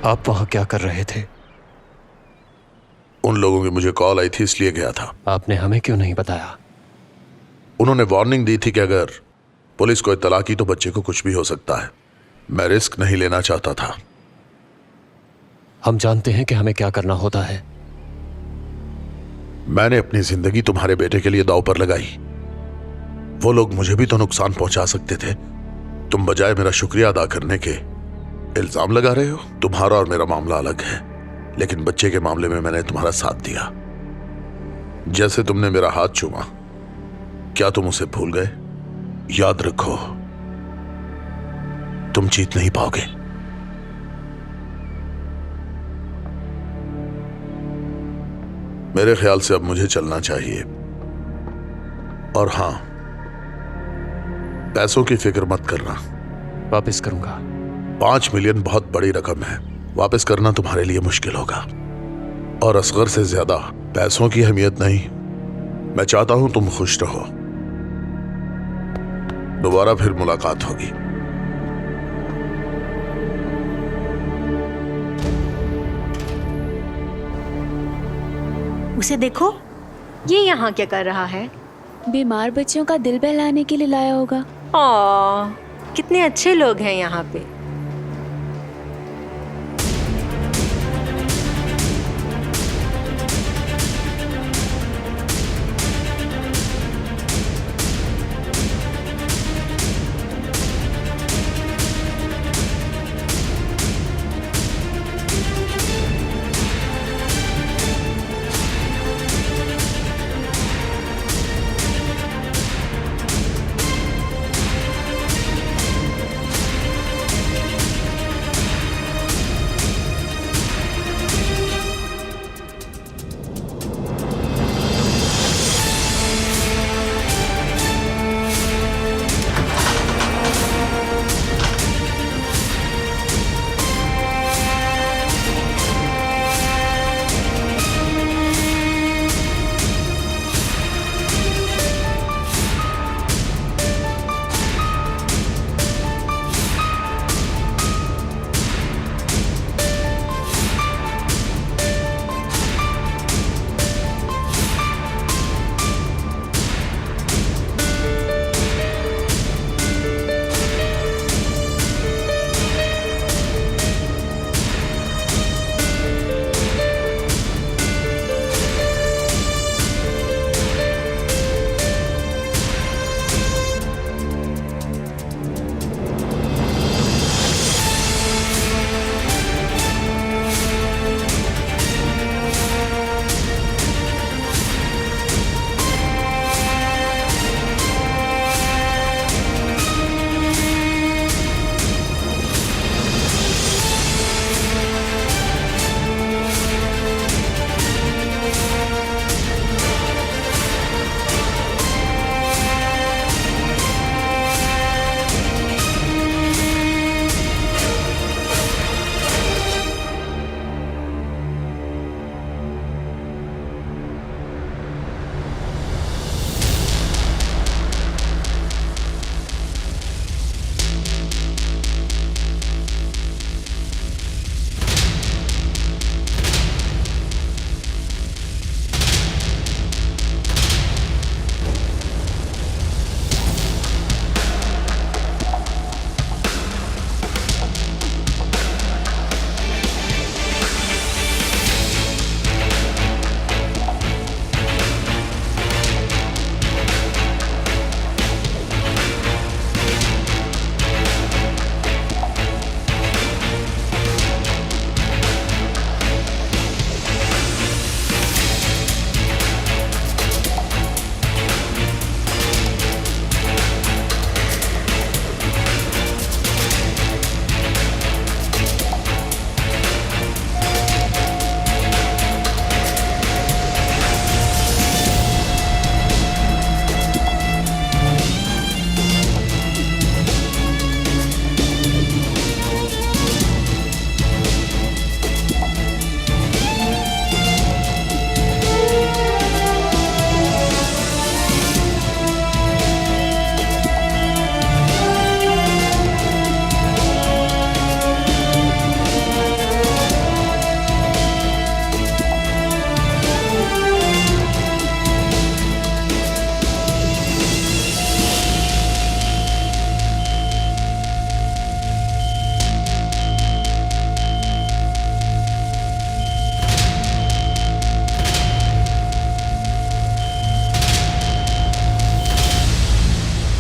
आप वहां क्या कर रहे थे? उन लोगों की मुझे कॉल आई थी, इसलिए गया था। आपने हमें क्यों नहीं बताया? उन्होंने वार्निंग दी थी कि अगर पुलिस को इत्तला की तो बच्चे को कुछ भी हो सकता है। मैं रिस्क नहीं लेना चाहता था। हम जानते हैं कि हमें क्या करना होता है। मैंने अपनी जिंदगी तुम्हारे बेटे के लिए दांव पर लगाई। वो लोग मुझे भी तो नुकसान पहुंचा सकते थे। तुम बजाय मेरा शुक्रिया अदा करने के इल्जाम लगा रहे हो। तुम्हारा और मेरा मामला अलग है, लेकिन बच्चे के मामले में मैंने तुम्हारा साथ दिया। जैसे तुमने मेरा हाथ चूमा, क्या तुम उसे भूल गए? याद रखो, तुम जीत नहीं पाओगे। मेरे ख्याल से अब मुझे चलना चाहिए। और हां, पैसों की फिक्र मत करना। वापस करूंगा। 5 मिलियन बहुत बड़ी रकम है। वापस करना तुम्हारे लिए मुश्किल होगा। और असगर से ज्यादा पैसों की अहमियत नहीं। मैं चाहता हूं तुम खुश रहो। दोबारा फिर मुलाकात होगी। उसे देखो, ये यहाँ क्या कर रहा है? बीमार बच्चों का दिल बहलाने के लिए लाया होगा। कितने अच्छे लोग हैं यहाँ पे।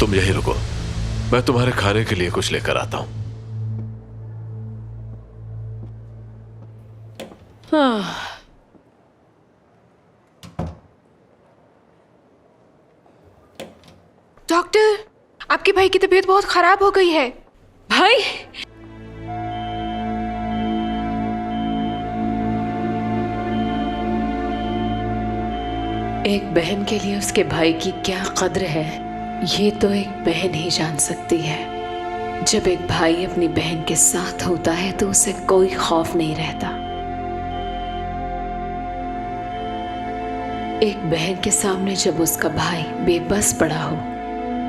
तुम यही रुको, मैं तुम्हारे खाने के लिए कुछ लेकर आता हूं। डॉक्टर, आपके भाई की तबीयत बहुत खराब हो गई है। भाई, एक बहन के लिए उसके भाई की क्या कद्र है, ये तो एक बहन ही जान सकती है। जब एक भाई अपनी बहन के साथ होता है तो उसे कोई खौफ नहीं रहता। एक बहन के सामने जब उसका भाई बेबस पड़ा हो,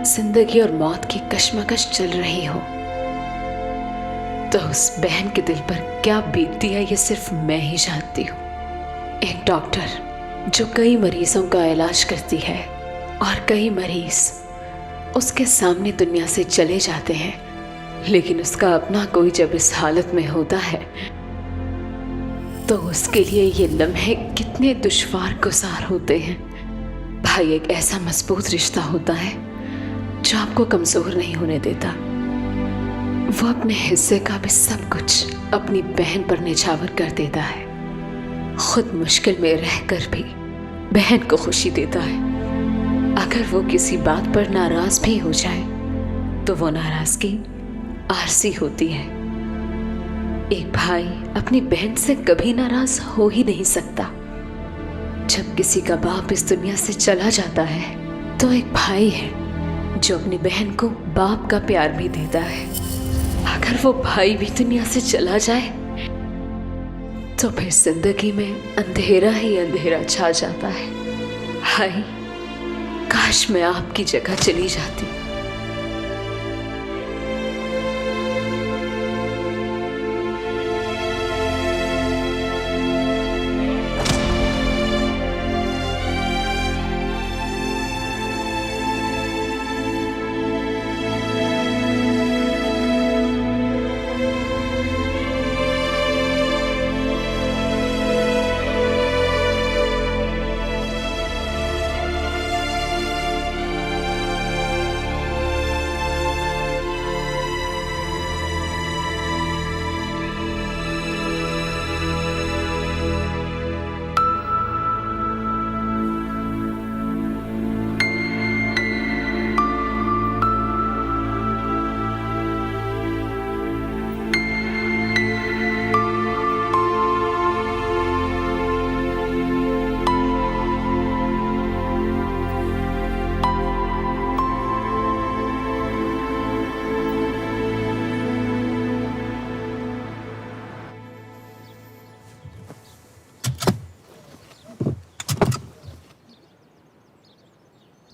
जिंदगी और मौत की कश्मकश चल रही हो, तो उस बहन के दिल पर क्या बीतती है ये सिर्फ मैं ही जानती हूँ। एक डॉक्टर जो कई मरीजों का इलाज करती है और कई मरीज उसके सामने दुनिया से चले जाते हैं, लेकिन उसका अपना कोई जब इस हालत में होता है तो उसके लिए ये लम्हे कितने दुश्वार गुजार होते हैं। भाई एक ऐसा मजबूत रिश्ता होता है जो आपको कमजोर नहीं होने देता। वो अपने हिस्से का भी सब कुछ अपनी बहन पर निछावर कर देता है, खुद मुश्किल में रहकर भी बहन को खुशी देता है। अगर वो किसी बात पर नाराज भी हो जाए तो वो नाराजगी आरसी होती है। एक भाई अपनी बहन से कभी नाराज हो ही नहीं सकता। जब किसी का बाप इस दुनिया से चला जाता है तो एक भाई है जो अपनी बहन को बाप का प्यार भी देता है। अगर वो भाई भी दुनिया से चला जाए तो फिर जिंदगी में अंधेरा ही अंधेरा छा जाता है। भाई, काश मैं आपकी जगह चली जाती।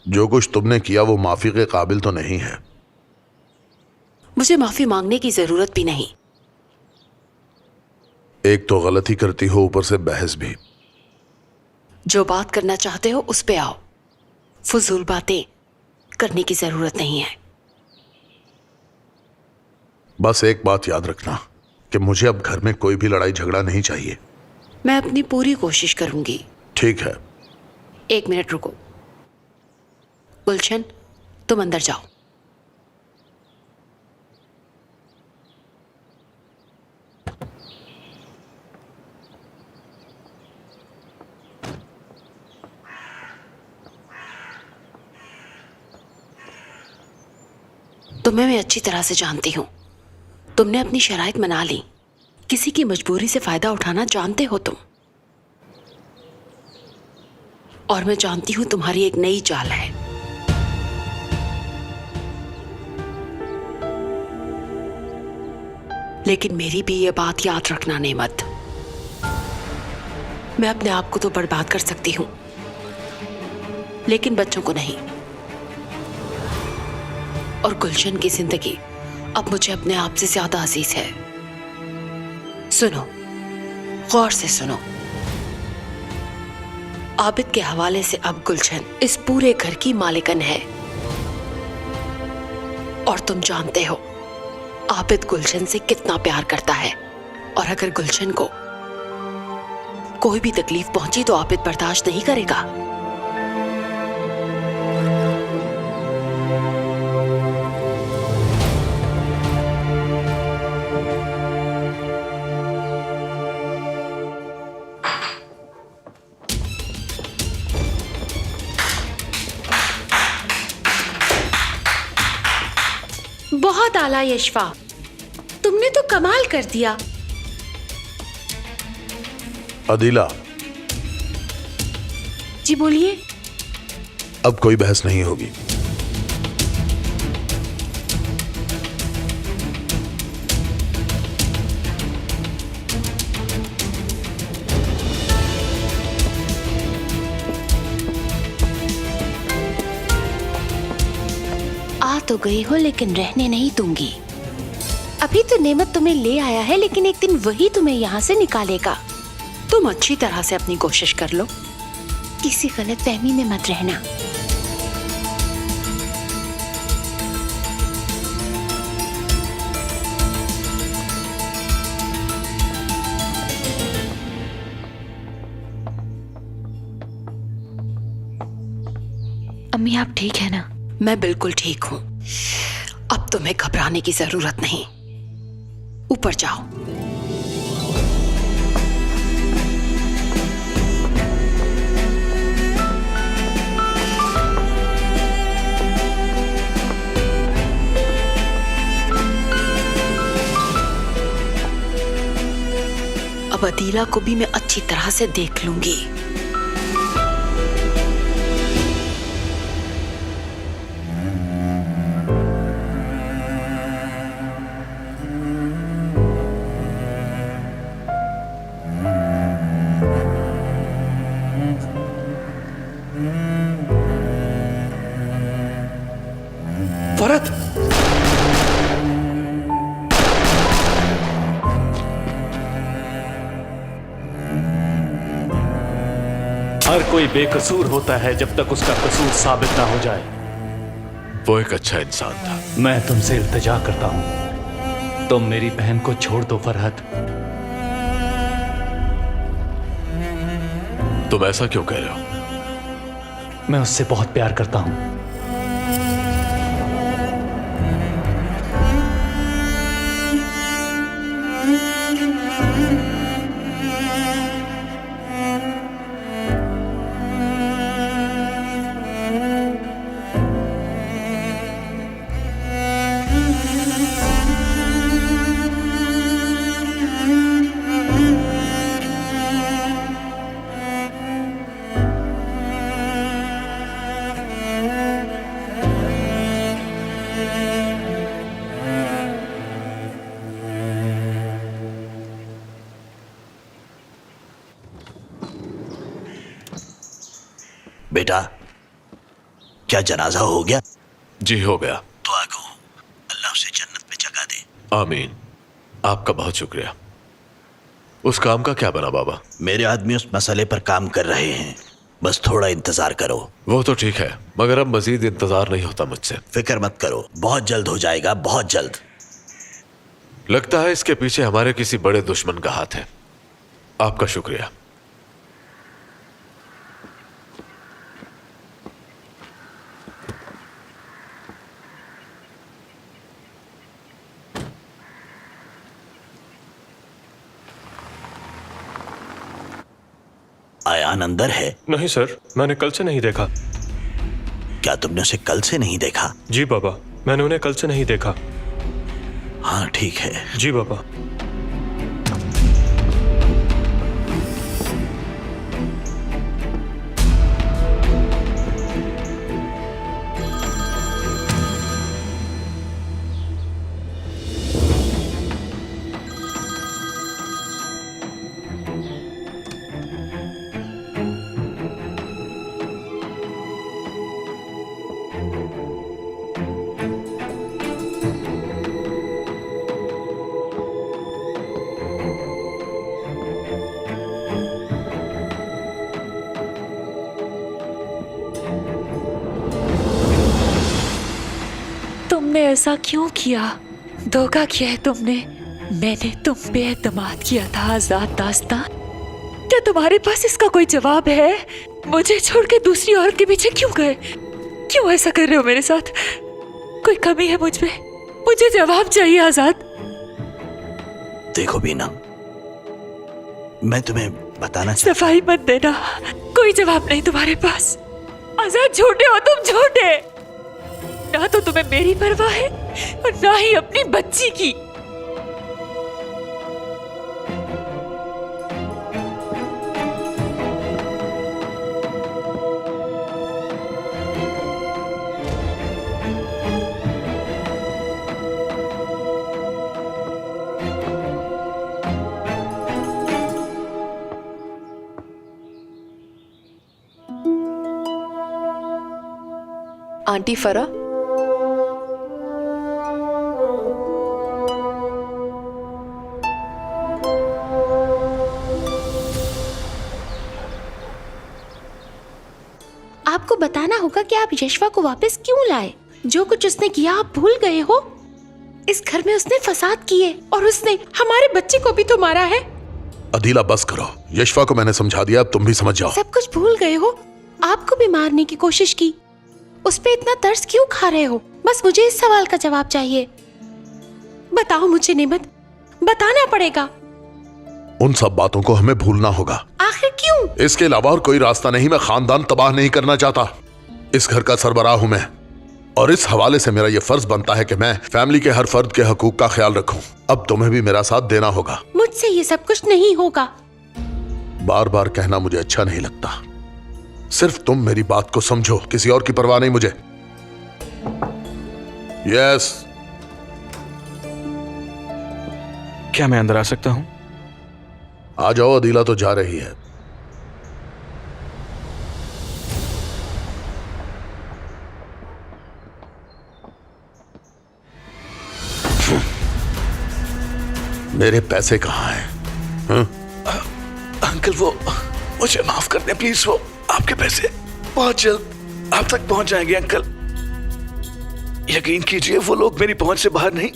जो कुछ तुमने किया वो माफी के काबिल तो नहीं है। मुझे माफी मांगने की जरूरत भी नहीं। एक तो गलती करती हो, ऊपर से बहस भी। जो बात करना चाहते हो उस पे आओ, फजूल बातें करने की जरूरत नहीं है। बस एक बात याद रखना कि मुझे अब घर में कोई भी लड़ाई झगड़ा नहीं चाहिए। मैं अपनी पूरी कोशिश करूंगी। ठीक है। 1 मिनट रुको। गुलशन, तुम अंदर जाओ। तुम्हें मैं अच्छी तरह से जानती हूं। तुमने अपनी शराइत मना ली। किसी की मजबूरी से फायदा उठाना जानते हो तुम। और मैं जानती हूं तुम्हारी एक नई चाल है। लेकिन मेरी भी ये बात याद रखना नेमत, मैं अपने आप को तो बर्बाद कर सकती हूं, लेकिन बच्चों को नहीं। और गुलशन की जिंदगी अब मुझे अपने आप से ज्यादा अजीज है। सुनो, गौर से सुनो। आबिद के हवाले से अब गुलशन इस पूरे घर की मालिकन है। और तुम जानते हो आबिद गुलशन से कितना प्यार करता है। और अगर गुलशन को कोई भी तकलीफ पहुंची तो आबिद बर्दाश्त नहीं करेगा। बहुत आला यशफा, तुमने तो कमाल कर दिया। अदीला, जी बोलिए। अब कोई बहस नहीं होगी। आ तो गई हो लेकिन रहने नहीं दूंगी। अभी तो नेमत तुम्हें ले आया है, लेकिन एक दिन वही तुम्हें यहाँ से निकालेगा। तुम अच्छी तरह से अपनी कोशिश कर लो, किसी गलतफहमी में मत रहना। अम्मी आप ठीक है ना? मैं बिल्कुल ठीक हूँ। अब तुम्हें घबराने की जरूरत नहीं। ऊपर जाओ। अब अदीला को भी मैं अच्छी तरह से देख लूंगी। फरहत, हर कोई बेकसूर होता है जब तक उसका कसूर साबित ना हो जाए। वो एक अच्छा इंसान था। मैं तुमसे इल्तिजा करता हूं, तुम मेरी बहन को छोड़ दो फरहत। तुम ऐसा क्यों कह रहे हो? मैं उससे बहुत प्यार करता हूं। बेटा, क्या जनाजा हो गया? जी हो गया। दुआ करो अल्लाह उसे जन्नत में जगह दे। आमीन। आपका बहुत शुक्रिया। उस काम का क्या बना बाबा? मेरे आदमी उस मसले पर काम कर रहे हैं, बस थोड़ा इंतजार करो। वो तो ठीक है, मगर अब मजीद इंतजार नहीं होता मुझसे। फिक्र मत करो, बहुत जल्द हो जाएगा, बहुत जल्द। लगता है इसके पीछे हमारे किसी बड़े दुश्मन का हाथ है। आपका शुक्रिया। आयान अंदर है? नहीं सर, मैंने कल से नहीं देखा। क्या तुमने उसे कल से नहीं देखा? जी बाबा, मैंने उन्हें कल से नहीं देखा। हाँ ठीक है। जी बाबा। तुमने ऐसा क्यों किया? धोखा किया है तुमने। मैंने तुम पे एतमाद किया था आजाद दास्तान। क्या तुम्हारे पास इसका कोई जवाब है? मुझे छोड़ के दूसरी औरत के पीछे क्यों गए? क्यों ऐसा कर रहे हो मेरे साथ? कोई कमी है मुझ में? मुझे जवाब चाहिए आजाद। देखो बीना, मैं तुम्हें बताना सफाई मत देना, कोई जवाब नहीं तुम्हारे पास। आजाद, झूठे हो तुम, झूठे। ना तो तुम्हें मेरी परवाह है और ना ही अपनी बच्ची की। आंटी फरा, आपको बताना होगा कि आप यशवा को वापस क्यों लाए। जो कुछ उसने किया आप भूल गए हो। इस घर में उसने फसाद किए और उसने हमारे बच्चे को भी तो मारा है। अदीला बस करो, यशवा को मैंने समझा दिया, अब तुम भी समझ जाओ। सब कुछ भूल गए हो। आपको भी मारने की कोशिश की, उस पे इतना तरस क्यों खा रहे हो? बस मुझे इस सवाल का जवाब चाहिए। बताओ मुझे नेमत, बताना पड़ेगा। उन सब बातों को हमें भूलना होगा। आखिर क्यों? इसके अलावा और कोई रास्ता नहीं। मैं खानदान तबाह नहीं करना चाहता। इस घर का सरबराह हूं मैं, और इस हवाले से मेरा यह फर्ज बनता है कि मैं फैमिली के हर फर्द के हकूक का ख्याल रखूं। अब तुम्हें भी मेरा साथ देना होगा। मुझसे ये सब कुछ नहीं होगा। बार बार कहना मुझे अच्छा नहीं लगता। सिर्फ तुम मेरी बात को समझो, किसी और की परवाह नहीं मुझे। यस। क्या मैं अंदर आ सकता हूं? आ जाओ, अदीला तो जा रही है। मेरे पैसे कहाँ हैं? अंकल वो मुझे माफ कर दें प्लीज, वो आपके पैसे बहुत जल्द आप तक पहुंच जाएंगे अंकल। यकीन कीजिए वो लोग मेरी पहुंच से बाहर नहीं।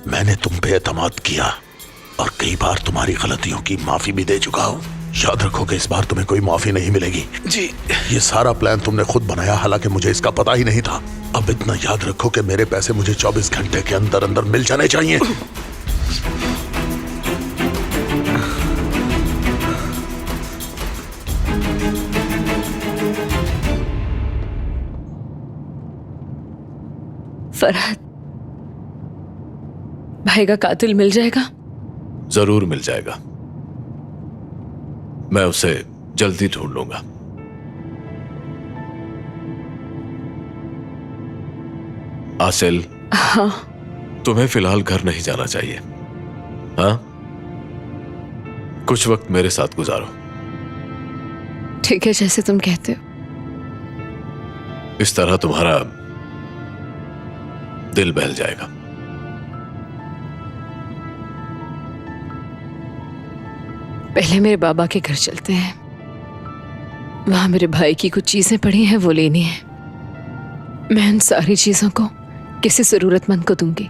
मैंने तुम पे एतमाद किया और कई बार तुम्हारी गलतियों की माफी भी दे चुका हूं। याद रखो कि इस बार तुम्हें कोई माफी नहीं मिलेगी। जी। ये सारा प्लान तुमने खुद बनाया, हालांकि मुझे इसका पता ही नहीं था। अब इतना याद रखो कि मेरे पैसे मुझे 24 घंटे के अंदर अंदर मिल जाने चाहिए। फरहत, भाई का कातिल मिल जाएगा? जरूर मिल जाएगा। मैं उसे जल्दी ढूंढ लूंगा। आसिल, हाँ तुम्हें फिलहाल घर नहीं जाना चाहिए। हाँ, कुछ वक्त मेरे साथ गुजारो। ठीक है, जैसे तुम कहते हो। इस तरह तुम्हारा दिल बहल जाएगा। पहले मेरे बाबा के घर चलते हैं। वहां मेरे भाई की कुछ चीजें पड़ी हैं, वो लेनी है। मैं उन सारी चीजों को किसी जरूरतमंद को दूंगी।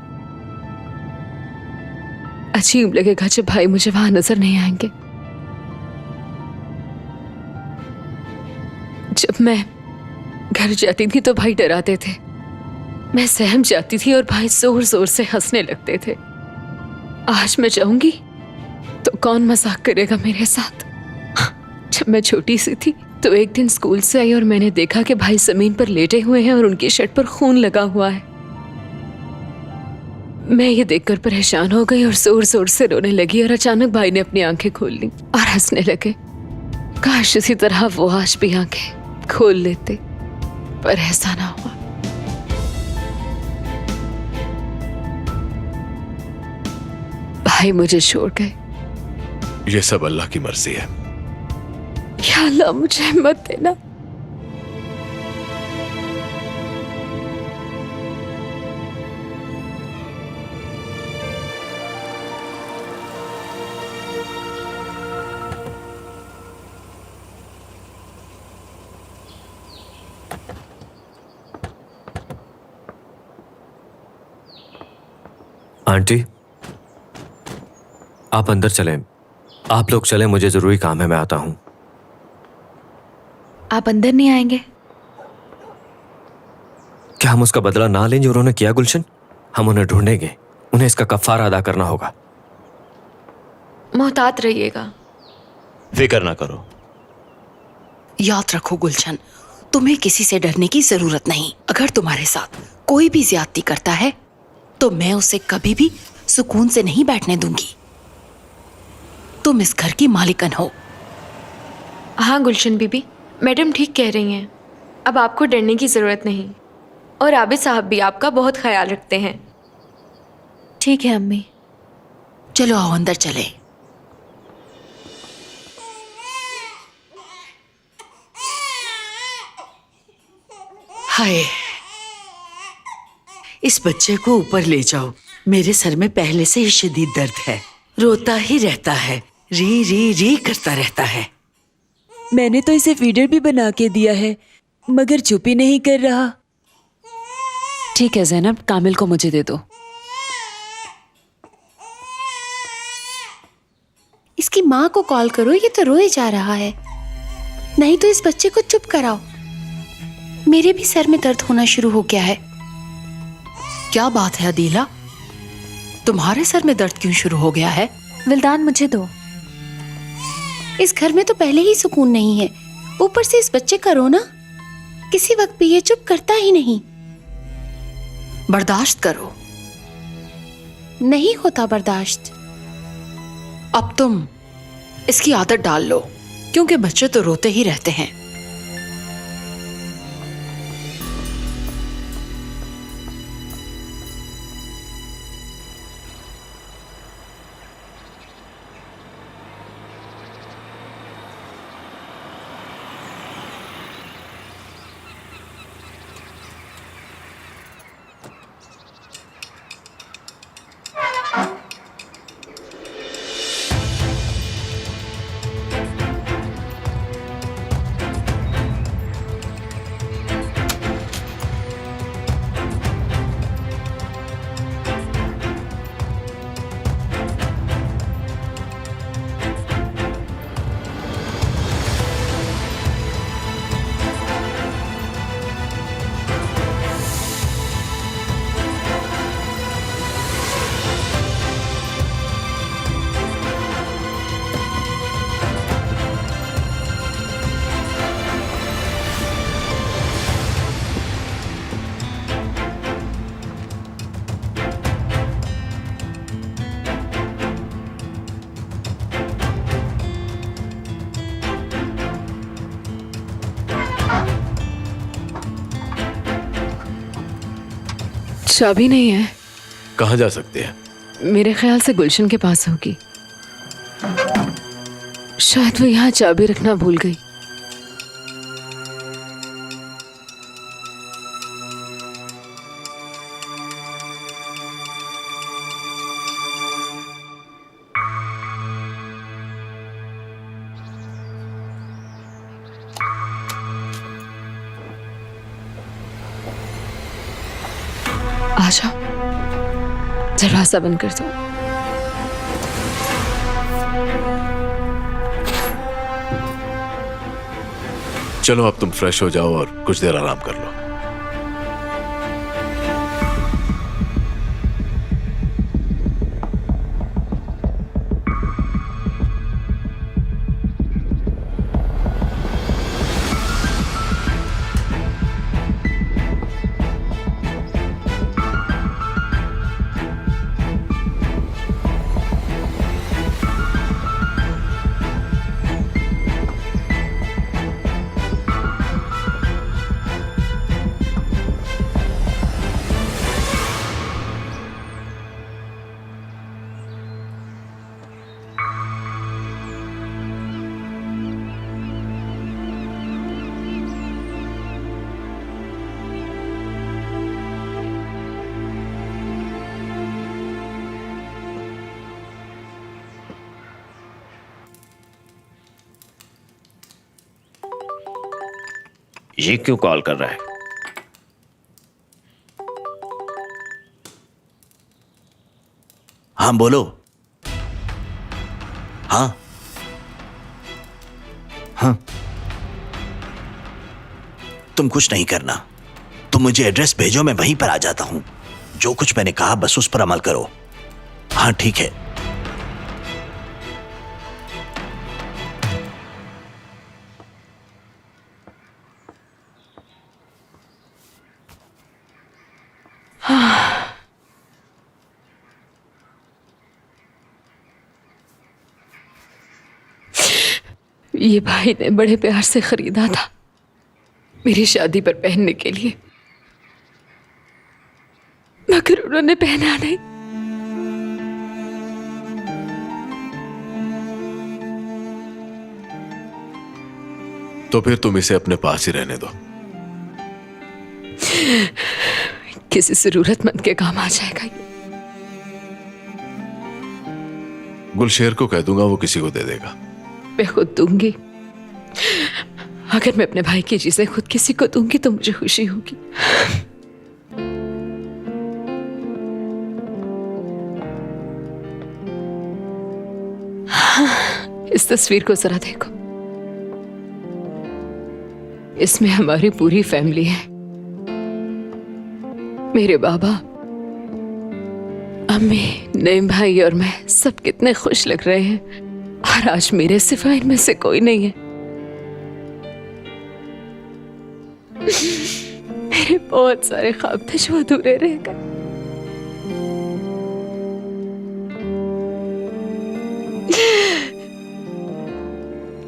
अजीब लगेगा जब भाई मुझे वहां नजर नहीं आएंगे। जब मैं घर जाती थी तो भाई डराते थे। मैं सहम जाती थी और भाई जोर जोर से हंसने लगते थे। आज मैं जाऊंगी तो कौन मजाक करेगा मेरे साथ? जब मैं छोटी सी थी तो एक दिन स्कूल से आई और मैंने देखा कि भाई जमीन पर लेटे हुए हैं और उनकी शर्ट पर खून लगा हुआ है। मैं ये देखकर परेशान हो गई और जोर जोर से रोने लगी और अचानक भाई ने अपनी आंखें खोल ली और हंसने लगे। काश इसी तरह वो आज भी आंखें खोल लेते, पर ऐसा ना हुआ। भाई मुझे छोड़ गए। ये सब अल्लाह की मर्जी है। या अल्लाह मुझे मत देना। आंटी, आप अंदर चलें। आप लोग चलें, मुझे जरूरी काम है, मैं आता हूं। आप अंदर नहीं आएंगे? क्या हम उसका बदला ना लें जो उन्होंने किया गुलशन? हम उन्हें ढूंढेंगे, उन्हें इसका कफारा अदा करना होगा। मोहतात रहिएगा। फिक्र ना करो। याद रखो गुलशन, तुम्हें किसी से डरने की जरूरत नहीं। अगर तुम्हारे साथ कोई भी ज्यादती करता है तो मैं उसे कभी भी सुकून से नहीं बैठने दूंगी। तुम इस घर की मालिकन हो। हाँ गुलशन बीबी, मैडम ठीक कह रही हैं। अब आपको डरने की ज़रूरत नहीं, और आबिद साहब भी आपका बहुत ख्याल रखते हैं। ठीक है अम्मी। चलो आओ अंदर चले। हाय, इस बच्चे को ऊपर ले जाओ। मेरे सर में पहले से ही शदीद दर्द है, रोता ही रहता है, री री री करता रहता है। मैंने तो इसे फीडर भी बना के दिया है मगर चुप ही नहीं कर रहा। ठीक है ज़ैनब, कामिल को मुझे दे दो। इसकी माँ को कॉल करो, ये तो रोए जा रहा है। नहीं तो इस बच्चे को चुप कराओ। मेरे भी सर में दर्द होना शुरू हो गया है। क्या बात है अदीला, तुम्हारे सर में दर्द क्यों शुरू हो गया है? विल्दान मुझे दो। इस घर में तो पहले ही सुकून नहीं है, ऊपर से इस बच्चे का रोना। किसी वक्त भी ये चुप करता ही नहीं। बर्दाश्त करो। नहीं होता बर्दाश्त। अब तुम इसकी आदत डाल लो, क्योंकि बच्चे तो रोते ही रहते हैं। चाबी नहीं है। कहाँ जा सकते हैं? मेरे ख्याल से गुलशन के पास होगी। शायद वो यहाँ चाबी रखना भूल गई। आजा, दरवाजा बंद कर दो। चलो अब तुम फ्रेश हो जाओ और कुछ देर आराम कर लो। ये क्यों कॉल कर रहा है? हाँ बोलो। हाँ हाँ, तुम कुछ नहीं करना, तुम मुझे एड्रेस भेजो, मैं वहीं पर आ जाता हूं। जो कुछ मैंने कहा बस उस पर अमल करो। हाँ ठीक है। ये भाई ने बड़े प्यार से खरीदा था मेरी शादी पर पहनने के लिए, मगर उन्होंने पहना नहीं। तो फिर तुम इसे अपने पास ही रहने दो। किसी जरूरतमंद के काम आ जाएगा ये। गुलशेर को कह दूंगा, वो किसी को दे देगा। मैं खुद दूंगी। अगर मैं अपने भाई की चीजें खुद किसी को दूंगी तो मुझे खुशी होगी। इस तस्वीर को जरा देखो, इसमें हमारी पूरी फैमिली है। मेरे बाबा, अम्मी, नईम भाई और मैं सब कितने खुश लग रहे हैं। और आज मेरे सिवा इनमें से कोई नहीं है। मेरे बहुत सारे ख्वाब थे जो अधूरे रह गए।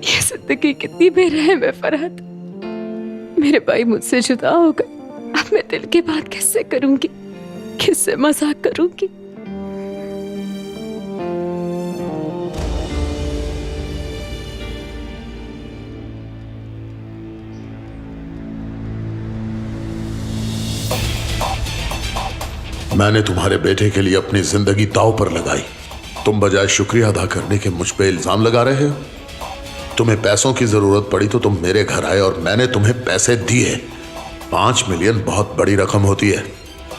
ये जिंदगी कितनी बेरहम है फरहत। मेरे भाई मुझसे जुदा हो गए। अब मैं दिल की बात किससे करूंगी, किससे मजाक करूंगी? मैंने तुम्हारे बेटे के लिए अपनी जिंदगी दांव पर लगाई। तुम बजाय शुक्रिया अदा करने के मुझ पे इल्जाम लगा रहे हो। तुम्हें पैसों की जरूरत पड़ी तो तुम मेरे घर आए और मैंने तुम्हें पैसे दिए। 5 मिलियन बहुत बड़ी रकम होती है।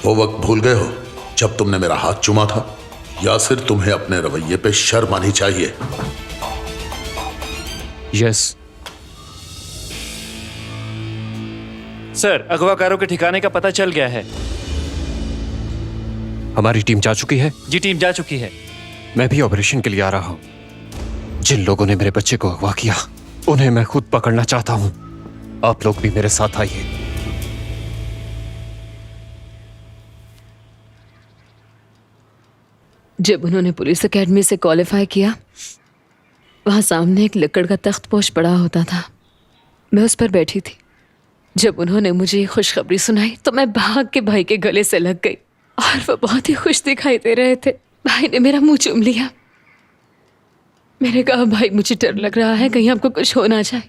वो वक्त भूल गए हो जब तुमने मेरा हाथ चूमा था? या फिर तुम्हें अपने रवैये पे शर्म आनी चाहिए। यस सर, अगवाकारों के ठिकाने का पता चल गया है। हमारी टीम जा चुकी है? जी, टीम जा चुकी है। मैं भी ऑपरेशन के लिए आ रहा हूं। जिन लोगों ने मेरे बच्चे को अगवा किया उन्हें मैं खुद पकड़ना चाहता हूं। आप लोग भी मेरे साथ आइए। जब उन्होंने पुलिस एकेडमी से क्वालिफाई किया, वहां सामने एक लकड़ का तख्तपोश पड़ा होता था। मैं उस पर बैठी थी। जब उन्होंने मुझे ये खुशखबरी सुनाई तो मैं भाग के भाई के गले से लग गई और वो बहुत ही खुश दिखाई दे रहे थे। भाई ने मेरा मुंह चूम लिया। मैंने कहा, भाई मुझे डर लग रहा है, कहीं आपको कुछ हो ना जाए।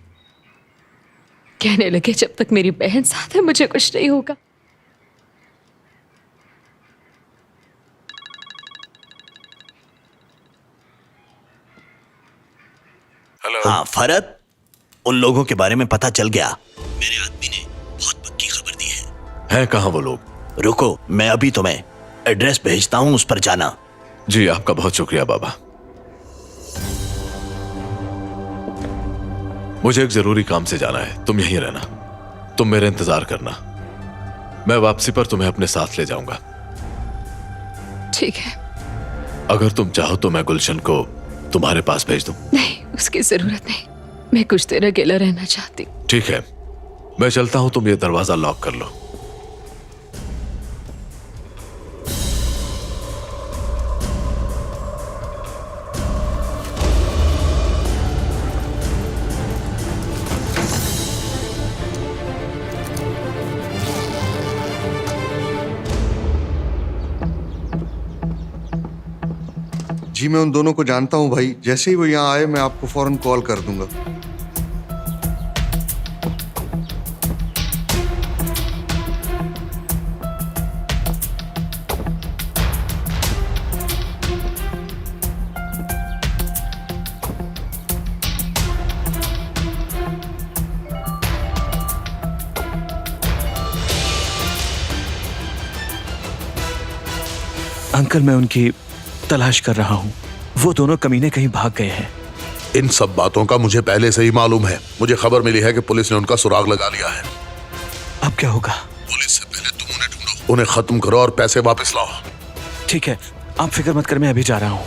कहने लगे, जब तक मेरी बहन साथ है मुझे कुछ नहीं होगा। हाँ फरत, उन लोगों के बारे में पता चल गया। मेरे आदमी ने बहुत पक्की खबर दी है कहाँ वो लोग? रुको, मैं अभी तुम्हें एड्रेस भेजता हूँ, उस पर जाना। जी, आपका बहुत शुक्रिया बाबा। मुझे एक जरूरी काम से जाना है। तुम यहीं रहना, तुम मेरा इंतजार करना। मैं वापसी पर तुम्हें अपने साथ ले जाऊंगा। ठीक है। अगर तुम चाहो तो मैं गुलशन को तुम्हारे पास भेज दूं। नहीं, उसकी जरूरत नहीं। मैं कुछ देर अकेला रहना चाहती हूँ। ठीक है, मैं चलता हूं। तुम ये दरवाजा लॉक कर लो। जी, मैं उन दोनों को जानता हूं भाई। जैसे ही वो यहाँ आए मैं आपको फौरन कॉल कर दूंगा। अंकल, मैं उनकी तलाश कर रहा हूँ। वो दोनों कमीने कहीं भाग गए हैं। इन सब बातों का मुझे पहले से ही मालूम है। मुझे खबर मिली है कि पुलिस ने उनका सुराग लगा लिया है। अब क्या होगा? पुलिस से पहले तुम उन्हें ढूंढो, उन्हें खत्म करो और पैसे वापस लाओ। ठीक है, आप फिक्र मत कर, मैं अभी जा रहा हूँ।